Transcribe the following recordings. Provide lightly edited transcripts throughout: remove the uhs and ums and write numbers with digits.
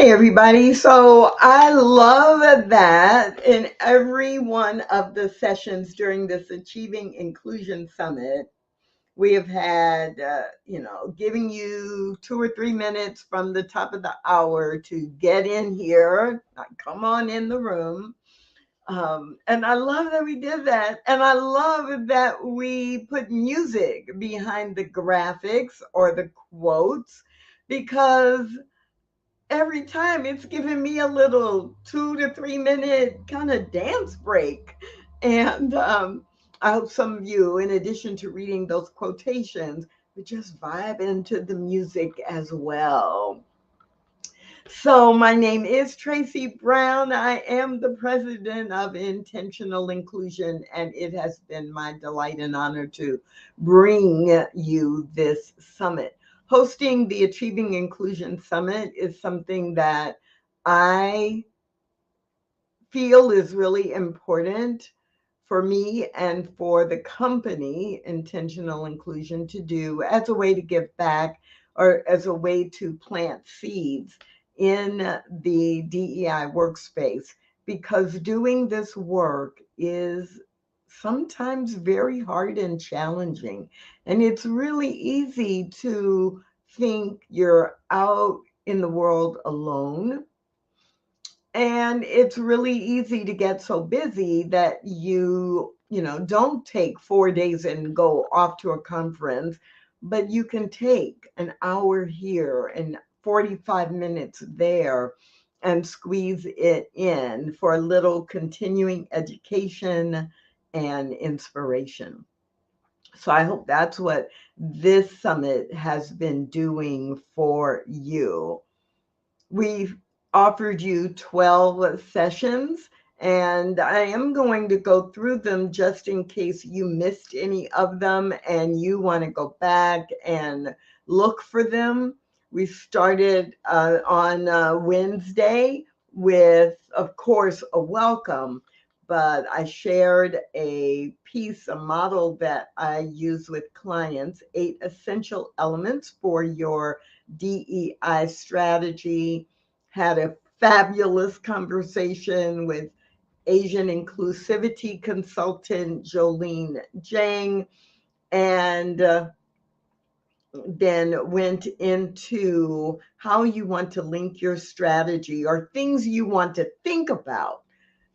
everybody. So I love that in every one of the sessions during this Achieving Inclusion Summit, we have had, giving you 2 or 3 minutes from the top of the hour to get in here, come on in the room. And I love that we did that. And I love that we put music behind the graphics or the quotes because every time it's giving me a little 2 to 3 minute kind of dance break. And I hope some of you, in addition to reading those quotations, would just vibe into the music as well. So, my name is Tracy Brown. I am the president of Intentional Inclusion, and it has been my delight and honor to bring you this summit. Hosting the Achieving Inclusion Summit is something that I feel is really important for me and for the company, Intentional Inclusion, to do as a way to give back or as a way to plant seeds in the DEI workspace, because doing this work is sometimes very hard and challenging. And it's really easy to think you're out in the world alone, and it's really easy to get so busy that you don't take 4 days and go off to a conference, but you can take an hour here and 45 minutes there and squeeze it in for a little continuing education and inspiration. So I hope that's what this summit has been doing for you. We've offered you 12 sessions, and I am going to go through them just in case you missed any of them and you want to go back and look for them. We started on Wednesday with, of course, a welcome, but I shared a piece, a model that I use with clients, 8 essential elements for your DEI strategy. Had a fabulous conversation with Asian inclusivity consultant Jolene Jang, and then went into how you want to link your strategy or things you want to think about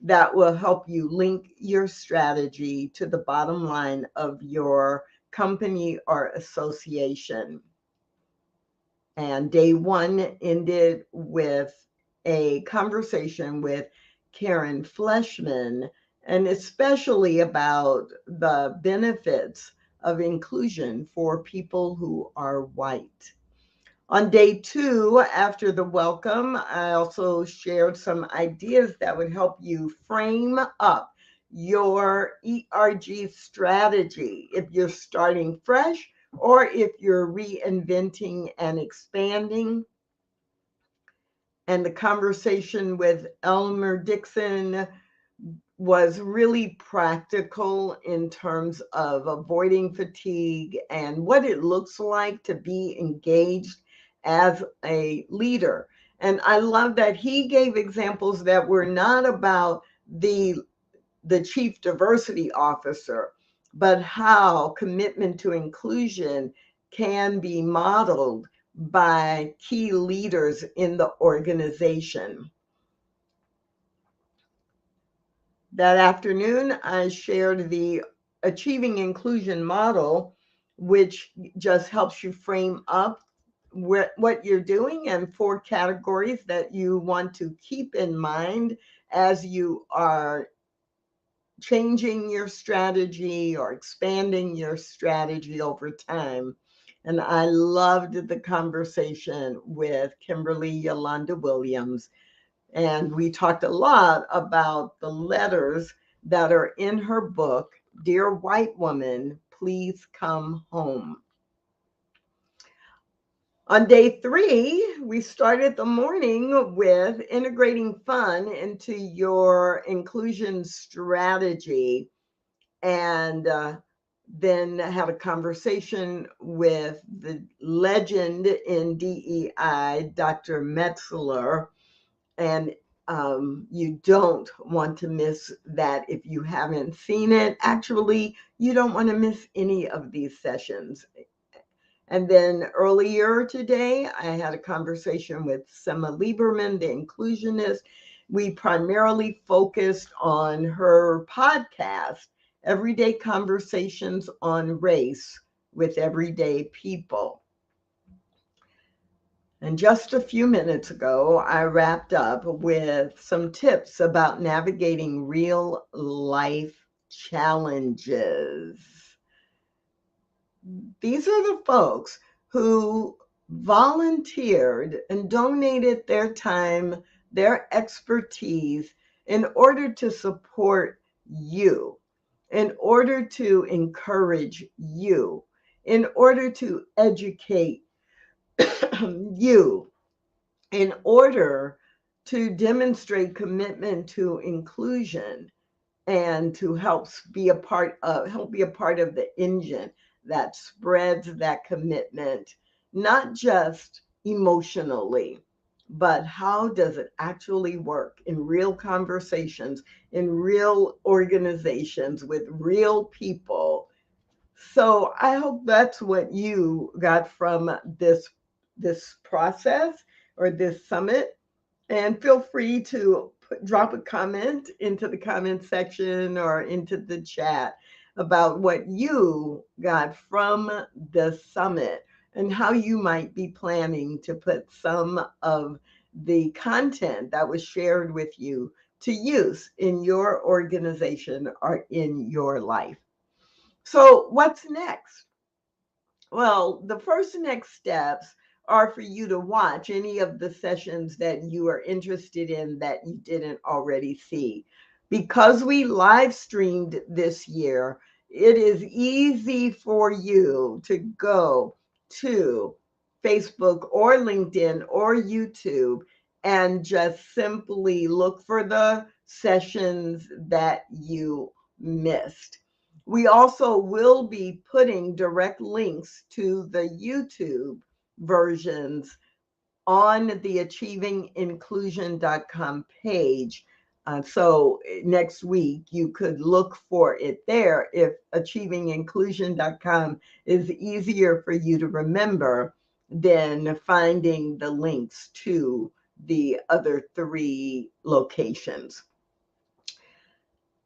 that will help you link your strategy to the bottom line of your company or association. And day one ended with a conversation with Karen Fleshman, and especially about the benefits of inclusion for people who are white. On day two, after the welcome, I also shared some ideas that would help you frame up your ERG strategy if you're starting fresh or if you're reinventing and expanding. And the conversation with Elmer Dixon was really practical in terms of avoiding fatigue and what it looks like to be engaged as a leader. And I love that he gave examples that were not about the chief diversity officer, but how commitment to inclusion can be modeled by key leaders in the organization. That afternoon, I shared the Achieving Inclusion model, which just helps you frame up what you're doing and 4 categories that you want to keep in mind as you are changing your strategy or expanding your strategy over time. And I loved the conversation with Kimberly Yolanda Williams. And we talked a lot about the letters that are in her book, Dear White Woman, Please Come Home. On day three, we started the morning with integrating fun into your inclusion strategy, and then had a conversation with the legend in DEI, Dr. Metzler, And you don't want to miss that if you haven't seen it. Actually, you don't want to miss any of these sessions. And then earlier today, I had a conversation with Sema Lieberman, the inclusionist. We primarily focused on her podcast, Everyday Conversations on Race with Everyday People. And just a few minutes ago, I wrapped up with some tips about navigating real life challenges. These are the folks who volunteered and donated their time, their expertise in order to support you, in order to encourage you, in order to educate you, in order to demonstrate commitment to inclusion and to help be a part of the engine that spreads that commitment, not just emotionally, but how does it actually work in real conversations, in real organizations with real people. So I hope that's what you got from this process or this summit. And feel free to drop a comment into the comment section or into the chat about what you got from the summit and how you might be planning to put some of the content that was shared with you to use in your organization or in your life. So, what's next? Well, the first next steps are for you to watch any of the sessions that you are interested in that you didn't already see. Because we live streamed this year, it is easy for you to go to Facebook or LinkedIn or YouTube and just simply look for the sessions that you missed. We also will be putting direct links to the YouTube versions on the achievinginclusion.com page. So next week you could look for it there if achievinginclusion.com is easier for you to remember than finding the links to the other three locations.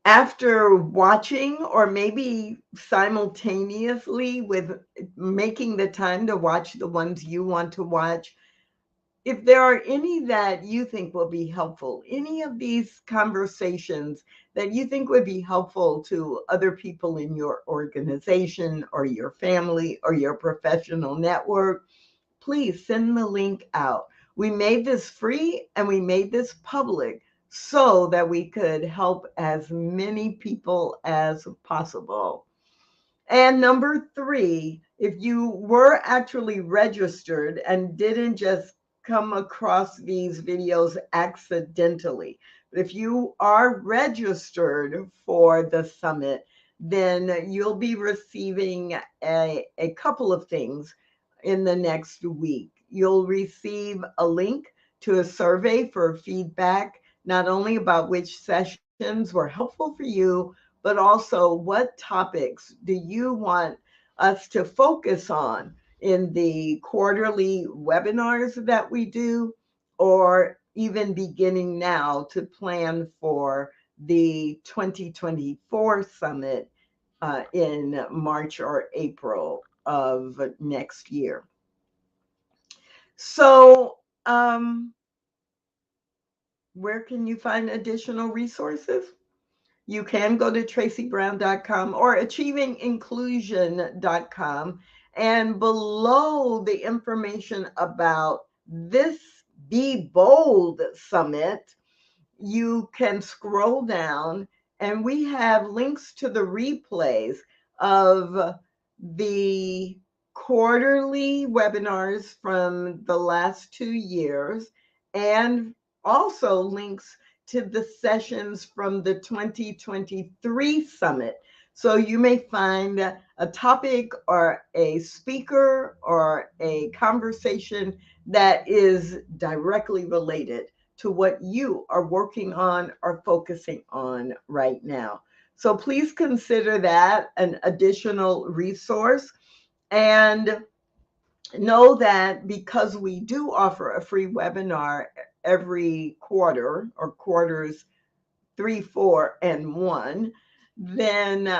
After watching, or maybe simultaneously with making the time to watch the ones you want to watch, if there are any that you think will be helpful, any of these conversations that you think would be helpful to other people in your organization or your family or your professional network, please send the link out. We made this free and we made this public so that we could help as many people as possible. And number three, if you were actually registered and didn't just come across these videos accidentally, but if you are registered for the summit, then you'll be receiving a couple of things in the next week. You'll receive a link to a survey for feedback, not only about which sessions were helpful for you, but also what topics do you want us to focus on in the quarterly webinars that we do, or even beginning now to plan for the 2024 summit in March or April of next year. So, where can you find additional resources? You can go to tracybrown.com or achievinginclusion.com. And below the information about this Be Bold Summit, you can scroll down and we have links to the replays of the quarterly webinars from the last 2 years, and also links to the sessions from the 2023 summit. So you may find a topic or a speaker or a conversation that is directly related to what you are working on or focusing on right now. So please consider that an additional resource. And know that because we do offer a free webinar every quarter or quarters 3, 4, and 1, then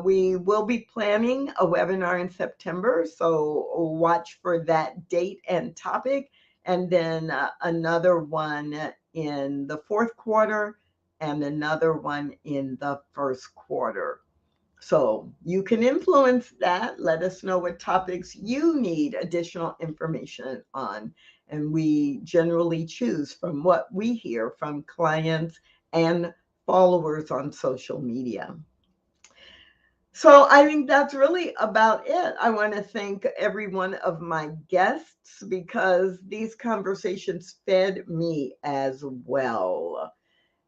we will be planning a webinar in September. So watch for that date and topic. And then another one in the fourth quarter and another one in the first quarter. So you can influence that. Let us know what topics you need additional information on. And we generally choose from what we hear from clients and followers on social media. So I think that's really about it. I want to thank every one of my guests because these conversations fed me as well.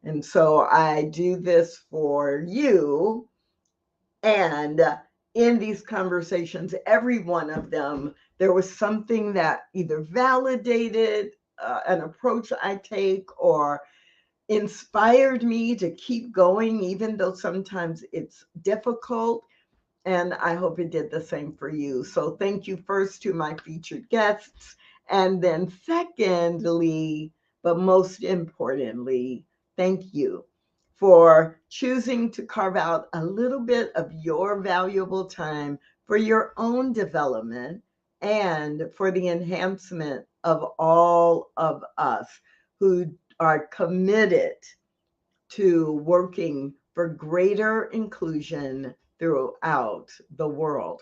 And so I do this for you. And in these conversations, every one of them, there was something that either validated an approach I take or inspired me to keep going, even though sometimes it's difficult. And I hope it did the same for you. So thank you first to my featured guests. And then secondly, but most importantly, thank you for choosing to carve out a little bit of your valuable time for your own development and for the enhancement of all of us who are committed to working for greater inclusion throughout the world.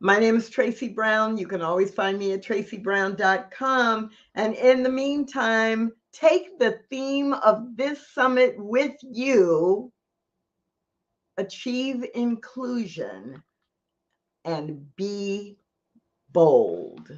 My name is Tracy Brown. You can always find me at tracybrown.com. And in the meantime, take the theme of this summit with you, achieve inclusion, and be bold.